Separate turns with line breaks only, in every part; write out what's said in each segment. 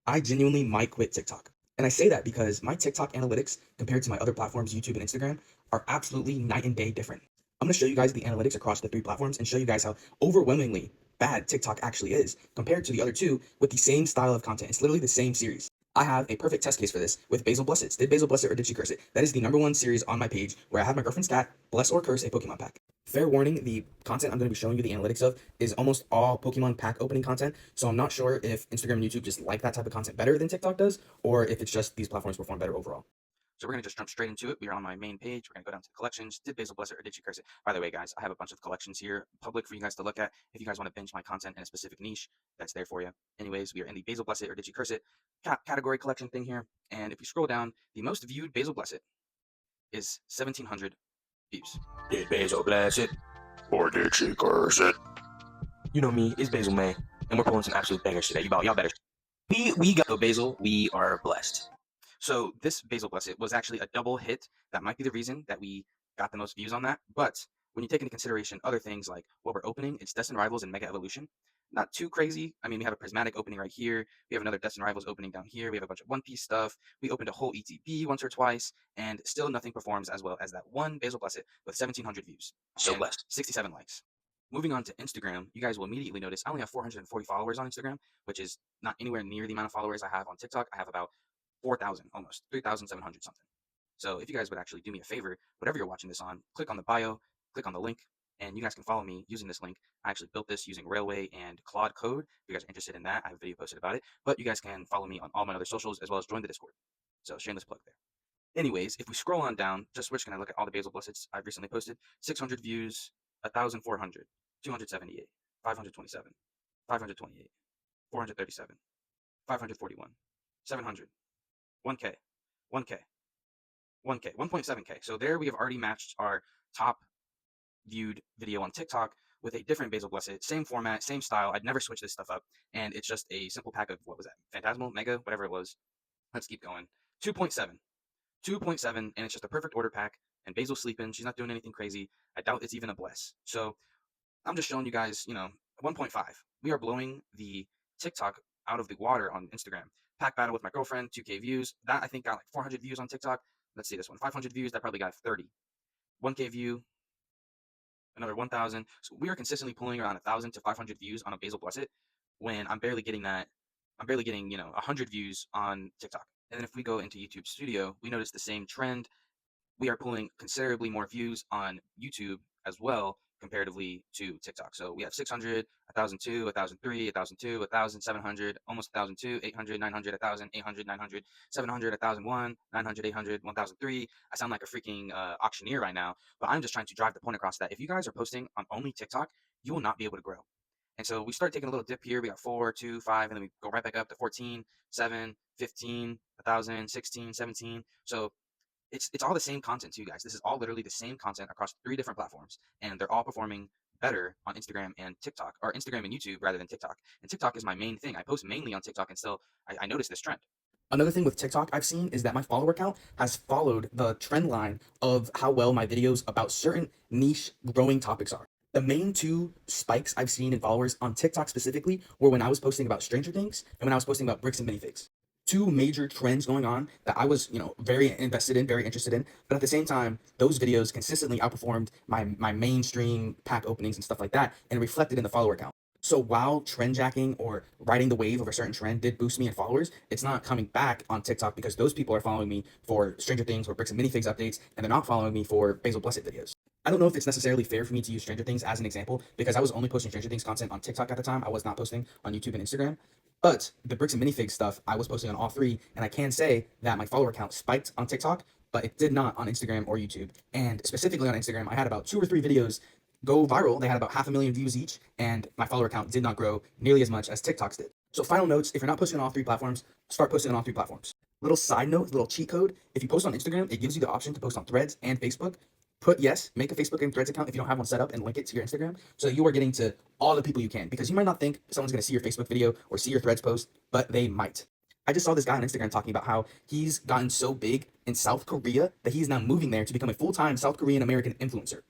I genuinely might quit TikTok. And I say that because my TikTok analytics compared to my other platforms, YouTube and Instagram, are absolutely night and day different. I'm going to show you guys the analytics across the three platforms and show you guys how overwhelmingly bad TikTok actually is compared to the other two with the same style of content. It's literally the same series. I have a perfect test case for this with Basil Blessed. Did Basil bless it or did she curse it? That is the number 1 series on my page where I have my girlfriend's cat bless or curse a Pokemon pack. Fair warning, the content I'm going to be showing you the analytics of is almost all Pokemon pack opening content, so I'm not sure if Instagram and YouTube just like that type of content better than TikTok does, or if it's just these platforms perform better overall. So we're going to just jump straight into it. We are on my main page. We're going to go down to the collections. Did Basil bless it or did she curse it? By the way, guys, I have a bunch of collections here public for you guys to look at. If you guys want to binge my content in a specific niche, that's there for you. Anyways, we are in the Basil bless it or did she curse it category collection thing here. And if you scroll down, the most viewed Basil bless it is 1,700 views.
Did Basil bless it? Or did she curse it? You know me, it's Basil Man, and we're pulling some absolute bangers today. Y'all better. We got Basil. We are blessed.
So this Basil bless it was actually a double hit. That might be the reason that we got the most views on that. But when you take into consideration other things like what we're opening, it's Destined Rivals and Mega Evolution. Not too crazy. I mean, we have a Prismatic opening right here. We have another Destined Rivals opening down here. We have a bunch of One Piece stuff. We opened a whole ETB once or twice, and still nothing performs as well as that one Basil bless it with 1,700 views.
So blessed.
67 likes. Moving on to Instagram, you guys will immediately notice I only have 440 followers on Instagram, which is not anywhere near the amount of followers I have on TikTok. I have about 4,000, almost 3,700 something. So if you guys would actually do me a favor, whatever you're watching this on, click on the bio, click on the link, and you guys can follow me using this link. I actually built this using Railway and Claude Code. If you guys are interested in that, I have a video posted about it. But you guys can follow me on all my other socials as well as join the Discord. So shameless plug there. Anyways, if we scroll on down, we're just going to look at all the Basil Blesseds I've recently posted. 600 views, 1,400, 278, 527, 528, 437, 541, 700, 1K, 1K, 1K, 1.7K. So there we have already matched our top viewed video on TikTok with a different Basil Blessed, same format, same style. I'd never switch this stuff up, and it's just a simple pack of, what was that, Phantasmal, Mega, whatever it was. Let's keep going. 2.7, 2.7, and it's just a perfect order pack, and Basil sleeping. She's not doing anything crazy. I doubt it's even a bless. So I'm just showing you guys, 1.5. We are blowing the TikTok out of the water on Instagram. Pack battle with my girlfriend, 2K views. That I think got like 400 views on TikTok. Let's see this one, 500 views. That probably got 30. 1K view, another 1,000. So we are consistently pulling around 1,000 to 500 views on a Basil Blessed when I'm barely getting that. I'm barely getting 100 views on TikTok. And then if we go into YouTube Studio, we notice the same trend. We are pulling considerably more views on YouTube as well comparatively to TikTok. So we have 600, 1,002, 1,003, 1,002, 1,700, almost 1,002, 800, 900, 1,000, 800, 900, 700, 1,001, 900, 800, 1,003. I sound like a freaking auctioneer right now, but I'm just trying to drive the point across that if you guys are posting on only TikTok, you will not be able to grow. And so we start taking a little dip here. We got 4, 2, 5, and then we go right back up to 14, 7, 15, 1,000, 16, 17. So it's all the same content too, guys. This is all literally the same content across 3 different platforms, and they're all performing better on Instagram and TikTok, or Instagram and YouTube rather than TikTok. And TikTok is my main thing. I post mainly on TikTok, and still I noticed this trend. Another thing with TikTok I've seen is that my follower count has followed the trend line of how well my videos about certain niche growing topics are. The main 2 spikes I've seen in followers on TikTok specifically were when I was posting about Stranger Things and when I was posting about bricks and minifigs. 2 major trends going on that I was, very invested in, very interested in. But at the same time, those videos consistently outperformed my mainstream pack openings and stuff like that, and reflected in the follower count. So while trend jacking or riding the wave of a certain trend did boost me in followers, it's not coming back on TikTok because those people are following me for Stranger Things or bricks and minifigs updates, and they're not following me for Basil Blessed videos. I don't know if it's necessarily fair for me to use Stranger Things as an example because I was only posting Stranger Things content on TikTok at the time. I was not posting on YouTube and Instagram. But the bricks and minifigs stuff, I was posting on all 3, and I can say that my follower count spiked on TikTok, but it did not on Instagram or YouTube. And specifically on Instagram, I had about 2 or 3 videos go viral. They had about 500,000 views each, and my follower count did not grow nearly as much as TikTok's did. So final notes, if you're not posting on all 3 platforms, start posting on all 3 platforms. Little side note, little cheat code, if you post on Instagram, it gives you the option to post on Threads and Facebook. Make a Facebook and Threads account if you don't have one set up and link it to your Instagram so you are getting to all the people you can, because you might not think someone's going to see your Facebook video or see your Threads post, but they might. I just saw this guy on Instagram talking about how he's gotten so big in South Korea that he's now moving there to become a full-time South Korean American influencer.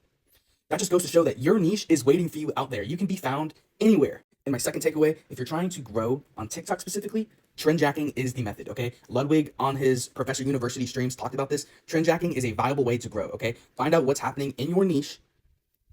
That just goes to show that your niche is waiting for you out there. You can be found anywhere. And my second takeaway, if you're trying to grow on TikTok specifically, Trend jacking is the method, okay? Ludwig on his Professor University streams talked about this. Trend jacking is a viable way to grow, okay? Find out what's happening in your niche,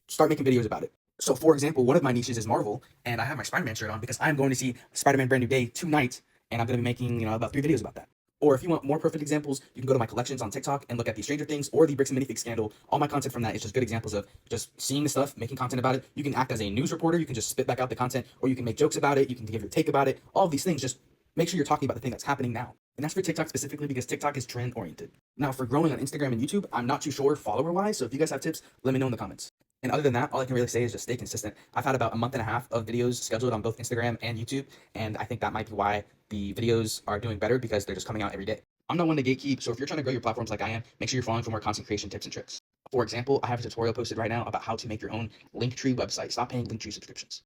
start making videos about it. So, for example, one of my niches is Marvel, and I have my Spider-Man shirt on because I'm going to see Spider-Man Brand New Day tonight, and I'm going to be making, about 3 videos about that. Or if you want more perfect examples, you can go to my collections on TikTok and look at the Stranger Things or the Bricks and Minifigs scandal. All my content from that is just good examples of just seeing the stuff, making content about it. You can act as a news reporter, you can just spit back out the content, or you can make jokes about it, you can give your take about it. All of these things, just make sure you're talking about the thing that's happening now. And that's for TikTok specifically because TikTok is trend oriented. Now, for growing on Instagram and YouTube, I'm not too sure follower wise, so if you guys have tips, let me know in the comments. And other than that, all I can really say is just stay consistent. I've had about a month and a half of videos scheduled on both Instagram and YouTube, and I think that might be why the videos are doing better because they're just coming out every day. I'm not one to gatekeep, so if you're trying to grow your platforms like I am, make sure you're following for more content creation tips and tricks. For example, I have a tutorial posted right now about how to make your own Linktree website. Stop paying Linktree subscriptions.